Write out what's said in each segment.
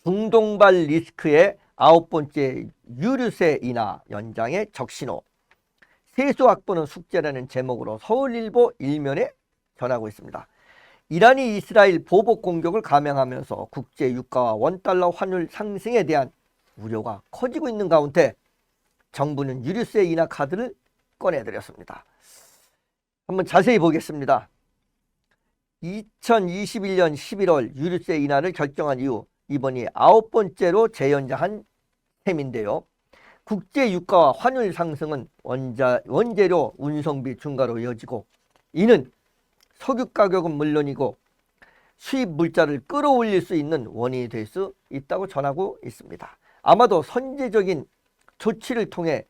중동발 리스크의 9번째 유류세 인하 연장의 적신호. 세수 확보는 숙제라는 제목으로 서울일보 일면에 전하고 있습니다. 이란이 이스라엘 보복 공격을 감행하면서 국제 유가와 원달러 환율 상승에 대한 우려가 커지고 있는 가운데 정부는 유류세 인하 카드를 꺼내드렸습니다. 한번 자세히 보겠습니다. 2021년 11월 유류세 인하를 결정한 이후 이번이 9번째로 재연장한 셈인데요. 국제 유가와 환율 상승은 원재료 운송비 증가로 이어지고, 이는 석유 가격은 물론이고 수입 물자를 끌어올릴 수 있는 원인이 될 수 있다고 전하고 있습니다. 아마도 선제적인 조치를 통해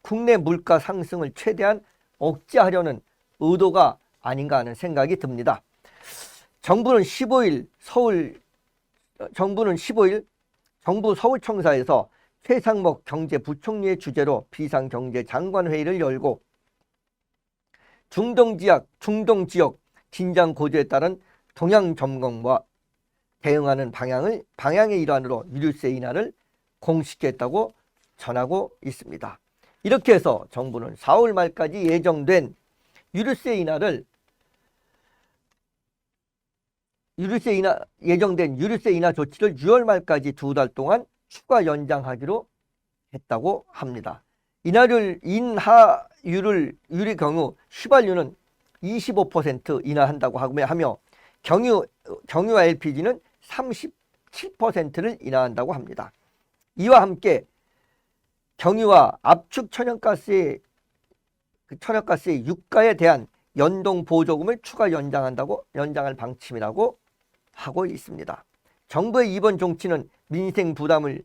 국내 물가 상승을 최대한 억제하려는 의도가 아닌가 하는 생각이 듭니다. 정부는 15일 정부 서울청사에서 최상목 경제부총리의 주재로 비상경제장관회의를 열고 중동 지역 긴장 고조에 따른 동향 점검과 대응하는 방향의 일환으로 유류세 인하를 공식화했다고 전하고 있습니다. 이렇게 해서 정부는 4월 말까지 예정된 유류세 인하 조치를 6월 말까지 2달 동안 추가 연장하기로 했다고 합니다. 인하율의 경우 휘발유는 25% 인하한다고 하며 경유와 LPG는 37%를 인하한다고 합니다. 이와 함께 경유와 압축 천연가스의 유가에 대한 연동 보조금을 추가 연장할 방침이라고 하고 있습니다. 정부의 이번 정치는 민생 부담을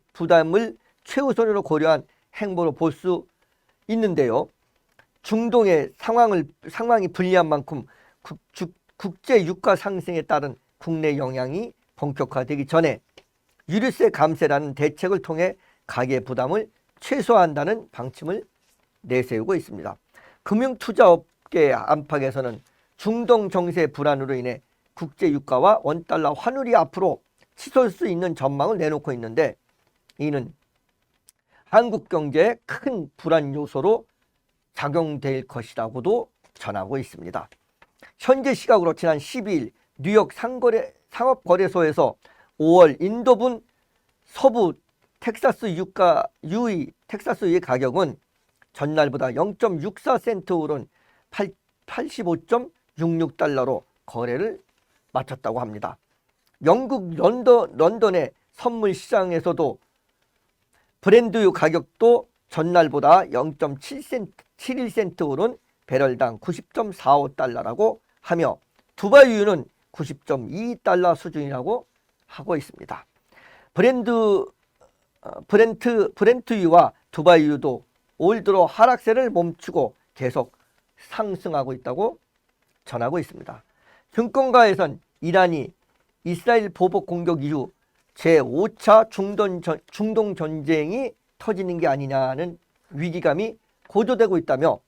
최우선으로 고려한 행보로 볼 수 있는데요. 중동의 상황이 불리한 만큼 국제 유가 상승에 따른 국내 영향이 본격화되기 전에 유류세 감세라는 대책을 통해 가계 부담을 최소화한다는 방침을 내세우고 있습니다. 금융투자업계 안팎에서는 중동 정세 불안으로 인해 국제 유가와 원달러 환율이 앞으로 치솟을 수 있는 전망을 내놓고 있는데, 이는 한국 경제에 큰 불안 요소로 작용될 것이라고도 전하고 있습니다. 현재 시각으로 지난 12일 뉴욕 상업거래소에서 5월 인도분 서부 텍사스유의 가격은 전날보다 0.64센트 오른 85.66달러로 거래를 마쳤다고 합니다. 영국 런던의 선물 시장에서도 브렌드유 가격도 전날보다 0.71센트 오른 배럴당 90.45달러라고 하며 두바이유는 90.22달러 수준이라고 하고 있습니다. 브렌트유와 두바이유도 올 들어 하락세를 멈추고 계속 상승하고 있다고 전하고 있습니다. 증권가에선 이란이 이스라엘 보복 공격 이후 제5차 중동 전쟁이 터지는 게 아니냐는 위기감이 고조되고 있다며,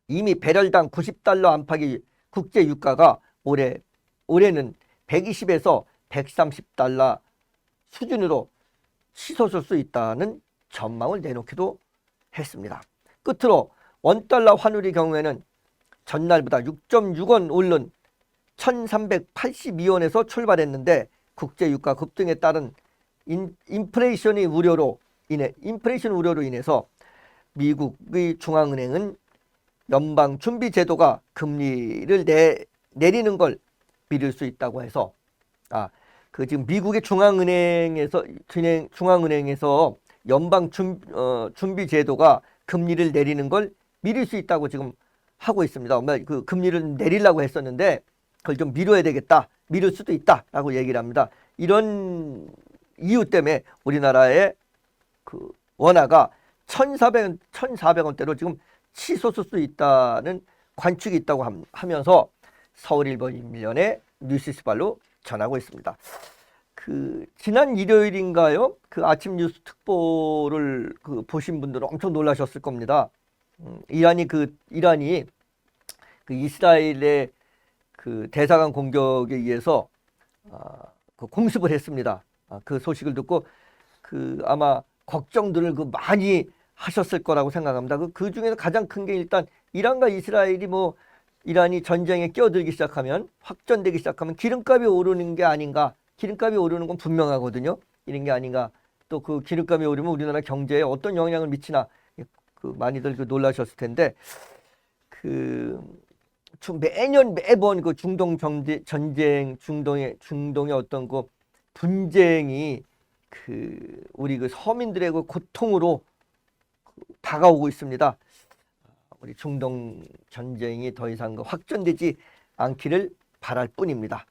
이미 배럴당 90달러 안팎의 국제 유가가 올해는 120에서 130달러 수준으로 치솟을 수 있다는 전망을 내놓기도 했습니다. 끝으로 원달러 환율의 경우에는 전날보다 6.6원 오른 1382원에서 출발했는데, 국제 유가 급등에 따른 인플레이션 우려로 인해서 미국의 중앙은행은 연방준비제도가 금리를 내리는 걸 미룰 수 있다고 해서, 지금 미국의 중앙은행에서 연방준비제도가 금리를 내리는 걸 미룰 수 있다고 지금 하고 있습니다. 그 금리를 내리려고 했었는데 그걸 좀 미뤄야 되겠다, 미룰 수도 있다라고 얘기를 합니다. 이런 이유 때문에 우리나라의 그 원화가 1,400원대로 지금 치솟을 수 있다는 관측이 있다고 하면서 서울일보 일면의 뉴스시발로 전하고 있습니다. 지난 일요일인가요? 아침 뉴스 특보를 보신 분들은 엄청 놀라셨을 겁니다. 이란이 이스라엘의 대사관 공격에 의해서 그 공습을 했습니다. 그 소식을 듣고 그 아마 걱정들을 그 많이 하셨을 거라고 생각합니다. 그 중에서 가장 큰 게 일단 이란과 이스라엘이 뭐 이란이 전쟁에 끼어들기 시작하면 확전되기 시작하면 기름값이 오르는 게 아닌가. 기름값이 오르는 건 분명하거든요. 이런 게 아닌가. 또 그 기름값이 오르면 우리나라 경제에 어떤 영향을 미치나 그 많이들 그 놀라셨을 텐데 그 매년 매번 그 중동 전쟁 중동의 어떤 그 분쟁이 그 우리 그 서민들의 그 고통으로 다가오고 있습니다. 우리 중동 전쟁이 더 이상 그 확전되지 않기를 바랄 뿐입니다.